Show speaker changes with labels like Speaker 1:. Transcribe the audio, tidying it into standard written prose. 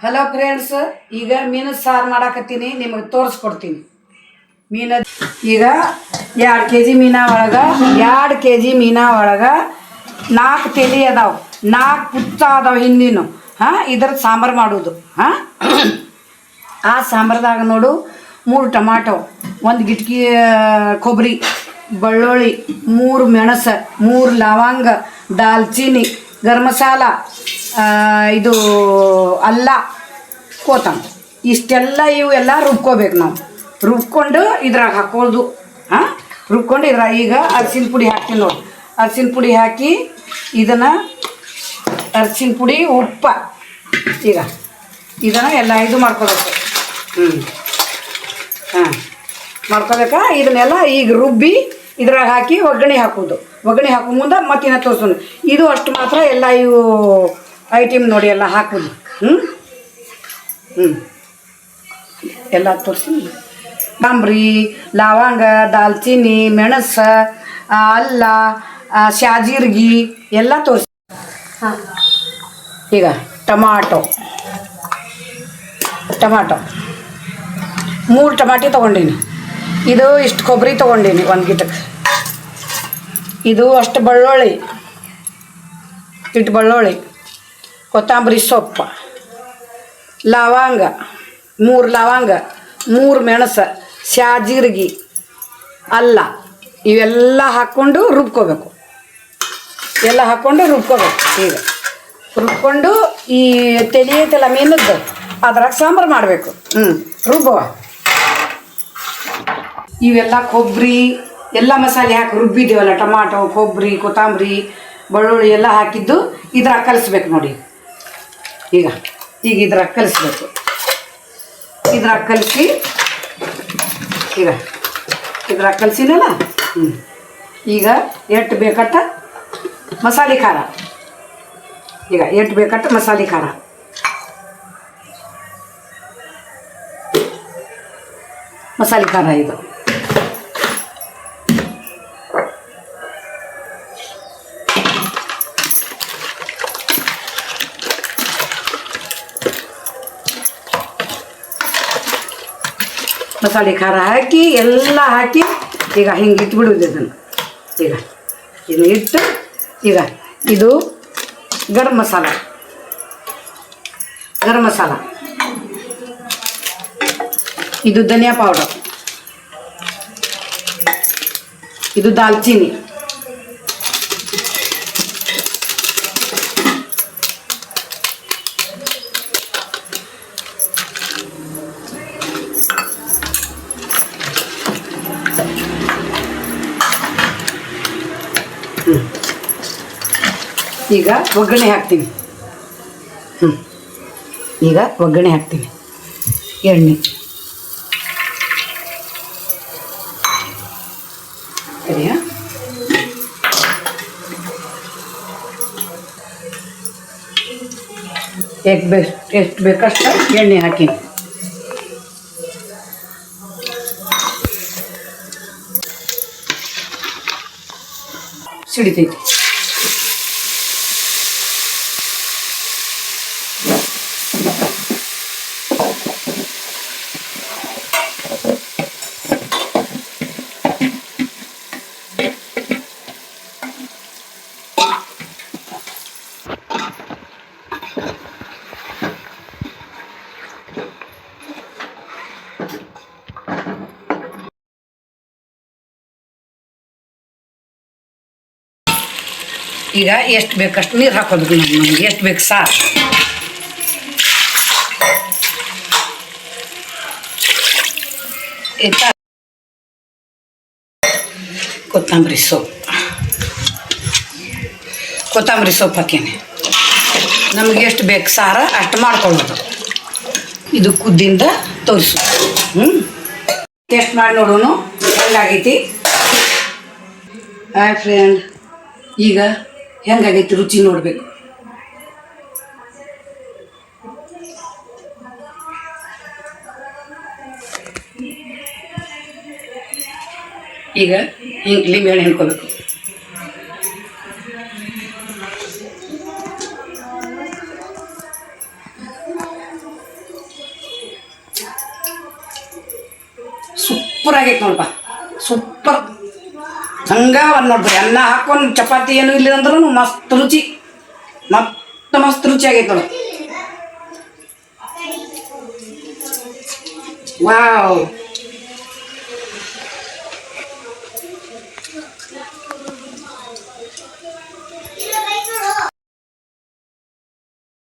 Speaker 1: Hello friends, ಈಗ ಮೀನು ಸಾರು ಮಾಡಾಕತ್ತೀನಿ, ನಿಮಗೆ ತೋರಿಸ್ಕೊಡ್ತೀನಿ. ಮೀನು ಈಗ 2 kg ಮೀನ ಒಳಗೆ 4 ತಲೆ ಅದಾವೆ, 4 ಪುಚ್ಚ ಅದಾವೆ ಹಿಂದಿನ. ಇದ್ರದ್ದು ಸಾಂಬಾರು ಮಾಡೋದು. ಆ ಸಾಂಬಾರ್ದಾಗ ನೋಡು 3 ಟೊಮಾಟೊ, 1 ಗಿಟ್ಕಿ ಕೊಬ್ಬರಿ, ಬೆಳ್ಳುಳ್ಳಿ, 3 ಮೆಣಸು, 3 ಲವಂಗ, ದಾಲ್ಚಿನ್ನಿ, ಗರಂ ಮಸಾಲ, ಇದು ಅಲ್ಲ, ಕೊತ್ತಂಬರಿ, ಇಷ್ಟೆಲ್ಲ ಇವೆಲ್ಲ ರುಬ್ಕೋಬೇಕು. ನಾವು ರುಬ್ಕೊಂಡು ಇದ್ರಾಗ ಹಾಕೋದು. ರುಬ್ಕೊಂಡು ಇದ್ರಾಗ ಈಗ ಅರ್ಶಿನ ಪುಡಿ ಹಾಕ್ತೀನಿ ನೋಡಿ. ಅರ್ಶಿನ ಪುಡಿ ಹಾಕಿ ಇದನ್ನು ಅರ್ಶಿನ ಪುಡಿ, ಉಪ್ಪು, ಈಗ ಇದನ್ನು ಎಲ್ಲ ಇದು ಮಾಡ್ಕೋಬೇಕು. ಮಾಡ್ಕೋಬೇಕಾ? ಇದನ್ನೆಲ್ಲ ಈಗ ರುಬ್ಬಿ ಇದ್ರಾಗ ಹಾಕಿ ಒಗ್ಗರಣೆ ಹಾಕೋದು. ಒಗ್ಗರಣೆ ಹಾಕೋ ಮುಂದೆ ಮತ್ತಿನ ತೋರಿಸೋದು. ಇದು ಅಷ್ಟು ಮಾತ್ರ ಎಲ್ಲ ಇವು ಐಟಮ್ ನೋಡಿ ಎಲ್ಲ ಹಾಕೋದು. ಎಲ್ಲ ತೋರಿಸ್ತೀನಿ. ಕೊತ್ತಂಬರಿ, ಲವಂಗ, ದಾಲ್ಚಿನ್ನಿ, ಮೆಣಸು, ಅಲ್ಲ, ಶಾಜೀರ್ಗಿ ಎಲ್ಲ ತೋರಿಸಿ. ಈಗ ಟೊಮಾಟೊ 3 ಟಮಾಟಿ ತೊಗೊಂಡೀನಿ. ಇದು ಇಷ್ಟು ಕೊಬ್ಬರಿ ತೊಗೊಂಡೀನಿ 1 ಗಿಟಕ್ಕೆ. ಇದು ಅಷ್ಟು ಬೆಳ್ಳುಳ್ಳಿ, ಇಟ್ಟು ಬೆಳ್ಳುಳ್ಳಿ, ಕೊತ್ತಂಬರಿ ಸೊಪ್ಪು, ಲವಂಗ 3 ಲವಂಗ, 3 ಮೆಣಸು, ಶಾಜೀರ್ಗಿ, ಅಲ್ಲ, ಇವೆಲ್ಲ ಹಾಕ್ಕೊಂಡು ರುಬ್ಕೋಬೇಕು. ಎಲ್ಲ ಹಾಕ್ಕೊಂಡು ರುಬ್ಕೋಬೇಕು. ಈಗ ರುಬ್ಕೊಂಡು ಈ ತಲೆ ಐತಲ್ಲ ಮೀನದ್ದು, ಅದ್ರಾಗ ಸಾಂಬಾರು ಮಾಡಬೇಕು. ರುಬ್ಬುವ ಇವೆಲ್ಲ ಕೊಬ್ಬರಿ ಎಲ್ಲ ಮಸಾಲೆ ಹಾಕಿ ರುಬ್ಬಿದ್ದೀವಲ್ಲ, ಟೊಮಾಟೊ, ಕೊಬ್ಬರಿ, ಕೊತ್ತಂಬರಿ, ಬೆಳ್ಳುಳ್ಳಿ ಎಲ್ಲ ಹಾಕಿದ್ದು ಇದ್ರಾಗ ಕಲಿಸ್ಬೇಕು ನೋಡಿ. ಈಗ ಇದ್ರಾಗ ಕಲಿಸ್ಬೇಕು. ಇದ್ರಾಗ ಕಲಿಸಿ ಈಗ ಇದ್ರಾಗ ಕಲಿಸಿನಲ್ಲ. ಈಗ ಎಷ್ಟು ಬೇಕಟ್ಟ ಮಸಾಲೆ ಖಾರ. ಈಗ ಎಷ್ಟು ಬೇಕಟ್ಟ ಮಸಾಲೆ ಖಾರ. ಮಸಾಲೆ ಖಾರ ಇದು. ಮಸಾಲೆ ಖಾರ ಹಾಕಿ ಎಲ್ಲ ಹಾಕಿ ಈಗ ಹಿಂಗೆ ಇಟ್ಬಿಡುದು ಇದನ್ನು. ಈಗ ಇದನ್ನು ಇಟ್ಟು ಈಗ ಇದು ಗರಂ ಮಸಾಲ, ಇದು ಧನಿಯಾ ಪೌಡರ್, ಇದು ದಾಲ್ಚಿನ್ನಿ, ಈಗ ಒಗ್ಗರಣೆ ಹಾಕ್ತೀನಿ. ಈಗ ಒಗ್ಗರಣೆ ಹಾಕ್ತೀನಿ. ಎಣ್ಣೆ ಸರಿಯಾ? ಎಷ್ಟು ಬೇಕಷ್ಟು ಎಣ್ಣೆ ಹಾಕೀನಿ. ಸಿಡಿತೈತಿ. ಈಗ ಎಷ್ಟು ಬೇಕಷ್ಟು ನೀರು ಹಾಕೋದು. ನಮಗೆ ಎಷ್ಟು ಬೇಕು ಸಾರು. ಕೊತ್ತಂಬರಿ ಸೊಪ್ಪು ಹಾಕೀನಿ. ನಮಗೆ ಎಷ್ಟು ಬೇಕು ಸಾರ ಅಷ್ಟು ಮಾಡ್ಕೊಳ್ಳೋದು. ಇದು ಕುದ್ದಿಂದ ತೋರಿಸೋದು. ಟೇಸ್ಟ್ ಮಾಡಿ ನೋಡೋಣ ಹೆಂಗಾಗೈತಿ. ಹಾಯ್ ಫ್ರೆಂಡ್, ಈಗ ಹೆಂಗಾಗೈತಿ ರುಚಿ ನೋಡಬೇಕು. ಈಗ ಹಿಂಗೆ ಲಿಂಬೆ ಹಣ್ಣು ಹಿಂಡ್ಕೋಬೇಕು. ಸೂಪರ್ ಆಗೈತೆ ನೋಡಪ್ಪ, ಸೂಪರ್. ಹಂಗ ಒಂದು ನೋಡ್ರಿ ಅನ್ನ ಹಾಕೊಂಡು ಚಪಾತಿ ಏನು ಇಲ್ಲ ಅಂದ್ರೂ ಮಸ್ತ್ ರುಚಿ, ಮಸ್ತ್ ರುಚಿ ಆಗೈತೆ ನೋಡಿ. ವಾವ್.